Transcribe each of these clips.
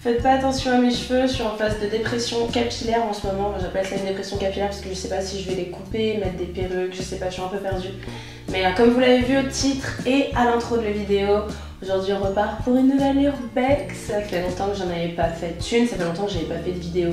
Faites pas attention à mes cheveux, je suis en phase de dépression capillaire en ce moment. J'appelle ça une dépression capillaire parce que je sais pas si je vais les couper, mettre des perruques, je sais pas, je suis un peu perdue. Mais comme vous l'avez vu au titre et à l'intro de la vidéo, aujourd'hui on repart pour une nouvelle urbex. Ça fait longtemps que j'en avais pas fait une, ça fait longtemps que j'avais pas fait de vidéo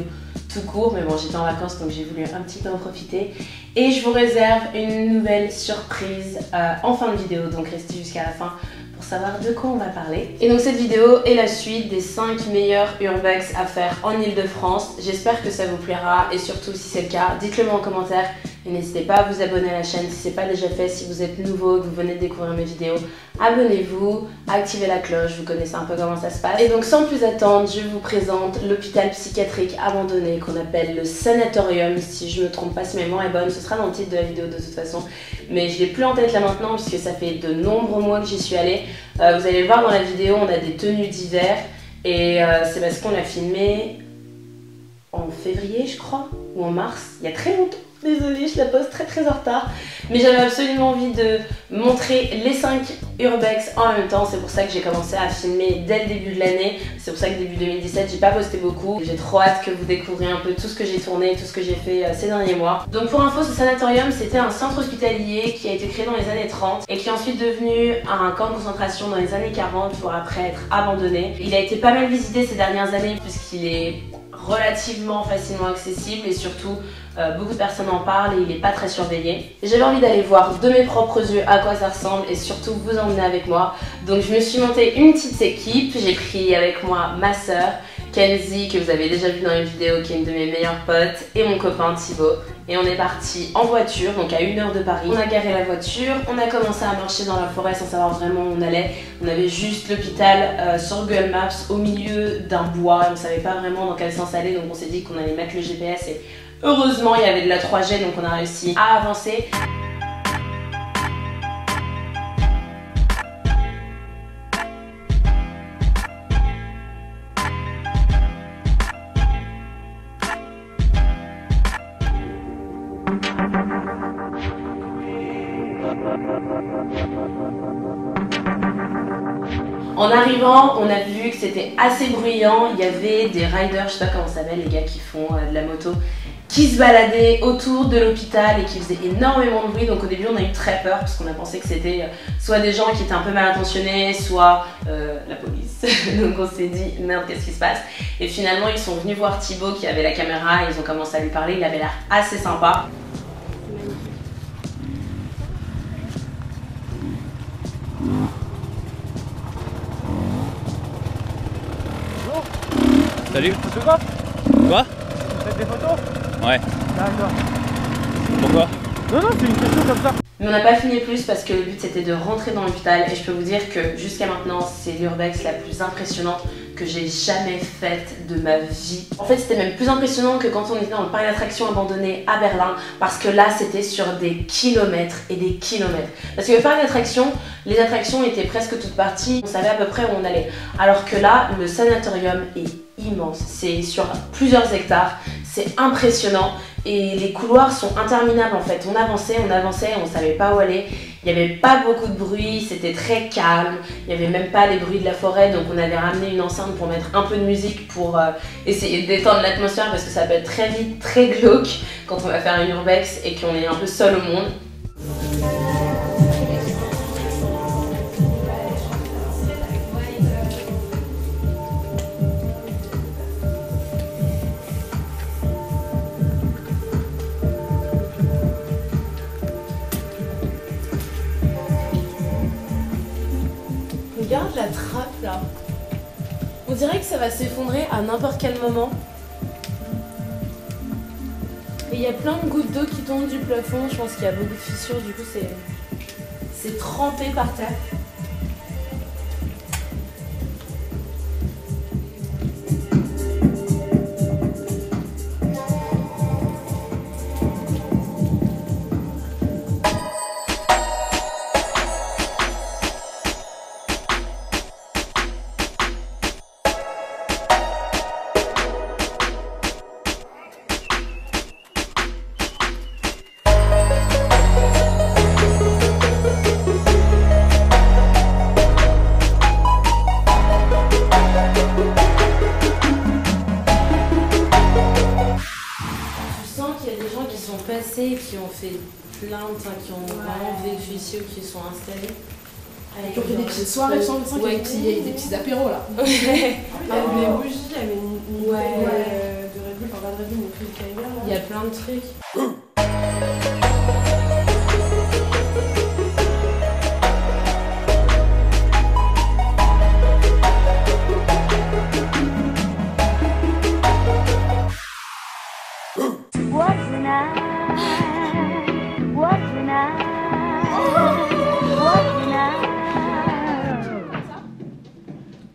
tout court, mais bon j'étais en vacances donc j'ai voulu un petit peu en profiter. Et je vous réserve une nouvelle surprise en fin de vidéo, donc restez jusqu'à la fin pour savoir de quoi on va parler. Et donc cette vidéo est la suite des 5 meilleurs urbex à faire en Ile-de-France. J'espère que ça vous plaira et surtout si c'est le cas, dites-le moi en commentaire. Et n'hésitez pas à vous abonner à la chaîne si ce n'est pas déjà fait. Si vous êtes nouveau, que vous venez de découvrir mes vidéos, abonnez-vous, activez la cloche, vous connaissez un peu comment ça se passe. Et donc sans plus attendre, je vous présente l'hôpital psychiatrique abandonné qu'on appelle le sanatorium. Si je me trompe pas, si ma mémoire est bonne, ce sera dans le titre de la vidéo de toute façon. Mais je l'ai plus en tête là maintenant puisque ça fait de nombreux mois que j'y suis allée. Vous allez le voir dans la vidéo, on a des tenues d'hiver et c'est parce qu'on l'a filmé en février je crois, ou en mars, il y a très longtemps. Désolée, je la pose très en retard. Mais j'avais absolument envie de montrer les 5 urbex en même temps. C'est pour ça que j'ai commencé à filmer dès le début de l'année. C'est pour ça que début 2017, j'ai pas posté beaucoup. J'ai trop hâte que vous découvriez un peu tout ce que j'ai tourné, tout ce que j'ai fait ces derniers mois. Donc pour info, ce sanatorium, c'était un centre hospitalier qui a été créé dans les années 30 et qui est ensuite devenu un camp de concentration dans les années 40 pour après être abandonné. Il a été pas mal visité ces dernières années puisqu'il est relativement facilement accessible et surtout beaucoup de personnes en parlent et il n'est pas très surveillé. J'avais envie d'aller voir de mes propres yeux à quoi ça ressemble et surtout vous emmener avec moi. Donc je me suis montée une petite équipe, j'ai pris avec moi ma soeur Kenzie que vous avez déjà vu dans une vidéo qui est une de mes meilleures potes et mon copain Thibaut. Et on est parti en voiture, donc à 1 heure de Paris. On a garé la voiture, on a commencé à marcher dans la forêt sans savoir vraiment où on allait. On avait juste l'hôpital sur Google Maps au milieu d'un bois. On ne savait pas vraiment dans quel sens aller, donc on s'est dit qu'on allait mettre le GPS et heureusement il y avait de la 3G donc on a réussi à avancer. En arrivant, on a vu que c'était assez bruyant, il y avait des riders, je sais pas comment ça s'appelle, les gars qui font de la moto, qui se baladaient autour de l'hôpital et qui faisaient énormément de bruit. Donc au début on a eu très peur parce qu'on a pensé que c'était soit des gens qui étaient un peu mal intentionnés, soit la police. Donc on s'est dit merde, qu'est-ce qui se passe? Et finalement ils sont venus voir Thibaut qui avait la caméra et ils ont commencé à lui parler, il avait l'air assez sympa. Salut. Photographe? Quoi? Vous faites des photos? Ouais. D'accord. Pourquoi? Non, c'est une question comme ça. Mais on n'a pas filmé plus parce que le but c'était de rentrer dans l'hôpital et je peux vous dire que jusqu'à maintenant c'est l'urbex la plus impressionnante que j'ai jamais faite de ma vie. En fait c'était même plus impressionnant que quand on était dans le parc d'attractions abandonné à Berlin parce que là c'était sur des kilomètres et des kilomètres. Parce que le parc d'attractions, les attractions étaient presque toutes parties, on savait à peu près où on allait. Alors que là le sanatorium est immense, c'est sur plusieurs hectares, c'est impressionnant. Et les couloirs sont interminables en fait. On avançait, on savait pas où aller. Il n'y avait pas beaucoup de bruit, c'était très calme. Il n'y avait même pas les bruits de la forêt. Donc on avait ramené une enceinte pour mettre un peu de musique pour essayer de détendre l'atmosphère parce que ça peut être très vite très glauque quand on va faire une urbex et qu'on est un peu seul au monde. Regarde la trappe là. On dirait que ça va s'effondrer à n'importe quel moment. Et il y a plein de gouttes d'eau qui tombent du plafond. Je pense qu'il y a beaucoup de fissures, du coup c'est trempé par terre. dénoncé et qui ont fait plainte, qui ont vraiment vécu ici ou qui sont installés. Avec des petites soirées sans le ouais, il y a des petits apéros là. Avec les bougies, il y avait une de Red Bull, enfin pas de Red Bull, mais plus de il y a plein de trucs.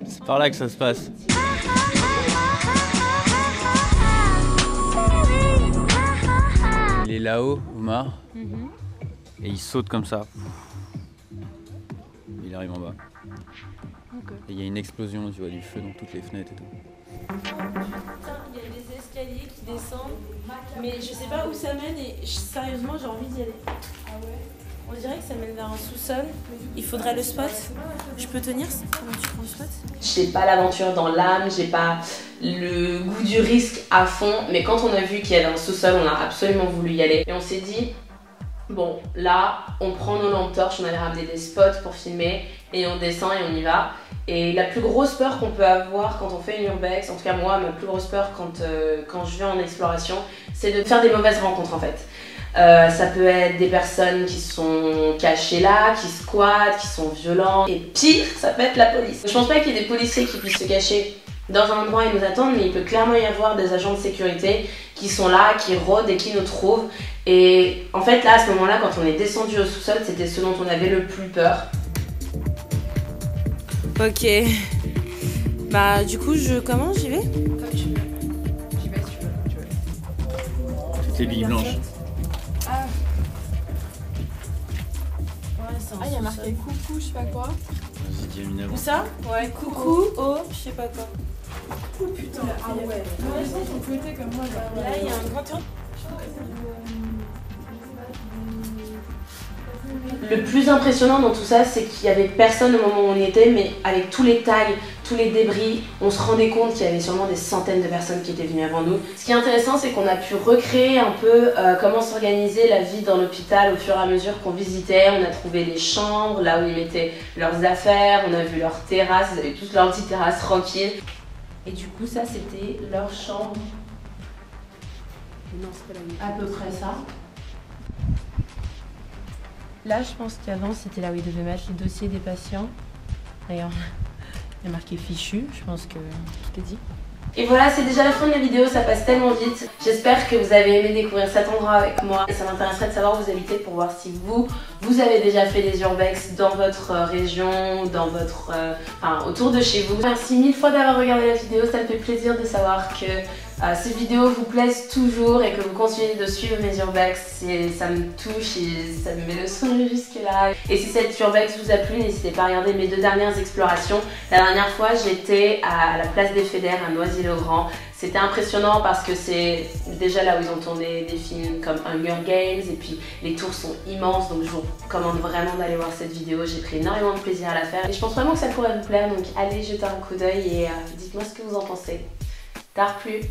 C'est par là que ça se passe. Il est là-haut, Omar, et il saute comme ça. Il arrive en bas. Et il y a une explosion, tu vois, du feu dans toutes les fenêtres et tout. Putain, il y a des escaliers qui descendent, mais je sais pas où ça mène et sérieusement j'ai envie d'y aller. Ah ouais? On dirait que ça mène vers un sous-sol. Il faudrait le spot. Je peux tenir? Comment tu prends le spot? J'ai pas l'aventure dans l'âme, j'ai pas le goût du risque à fond, mais quand on a vu qu'il y avait un sous-sol, on a absolument voulu y aller. Et on s'est dit, bon, là, on prend nos lampes torches, on avait ramené des spots pour filmer, et on descend et on y va. Et la plus grosse peur qu'on peut avoir quand on fait une urbex, en tout cas moi, ma plus grosse peur quand je vais en exploration, c'est de faire des mauvaises rencontres en fait. Ça peut être des personnes qui sont cachées là, qui squattent, qui sont violents. Et pire, ça peut être la police. Je pense pas qu'il y ait des policiers qui puissent se cacher dans un endroit et nous attendre, mais il peut clairement y avoir des agents de sécurité qui sont là, qui rôdent et qui nous trouvent. Et en fait là, à ce moment-là, quand on est descendu au sous-sol, c'était ce dont on avait le plus peur. Ok. Bah du coup, comment j'y vais? Comme tu veux. J'y vais si tu veux, comme tu veux. Toutes les billes blanches. Ah, Ouais, c'est il y a marqué coucou, je sais pas quoi. J'ai déjà mis avant. Où ça? Ouais, coucou, oh, je sais pas quoi. Oh putain, ah ouais. Ouais, je pense qu'on peut être comme moi. Là, il y a un grand tour. Le plus impressionnant dans tout ça, c'est qu'il y avait personne au moment où on y était, mais avec tous les tags, tous les débris, on se rendait compte qu'il y avait sûrement des centaines de personnes qui étaient venues avant nous. Ce qui est intéressant, c'est qu'on a pu recréer un peu comment s'organisait la vie dans l'hôpital au fur et à mesure qu'on visitait. On a trouvé les chambres, là où ils mettaient leurs affaires, on a vu leurs terrasses, ils avaient toutes leurs petites terrasses tranquilles. Et du coup, ça, c'était leur chambre. Non, c'est pas la même. À peu près ça. Là, je pense qu'avant, c'était là où ils devaient mettre les dossiers des patients. D'ailleurs, il y a marqué fichu, je pense que tout est dit. Et voilà, c'est déjà la fin de la vidéo, ça passe tellement vite. J'espère que vous avez aimé découvrir cet endroit avec moi. Et ça m'intéresserait de savoir où vous habitez pour voir si vous avez déjà fait des urbex dans votre région, dans votre, autour de chez vous. Merci mille fois d'avoir regardé la vidéo, ça me fait plaisir de savoir que ces vidéos vous plaisent toujours et que vous continuez de suivre mes urbex. Ça me touche et ça me met le sourire jusque là. Et si cette urbex vous a plu, n'hésitez pas à regarder mes 2 dernières explorations. La dernière fois, j'étais à la place des Fédères à Noisy-le-Grand. C'était impressionnant parce que c'est déjà là où ils ont tourné des films comme Hunger Games et puis les tours sont immenses, donc je vous recommande vraiment d'aller voir cette vidéo. J'ai pris énormément de plaisir à la faire et je pense vraiment que ça pourrait vous plaire, donc allez jeter un coup d'œil et dites-moi ce que vous en pensez. T'as replu?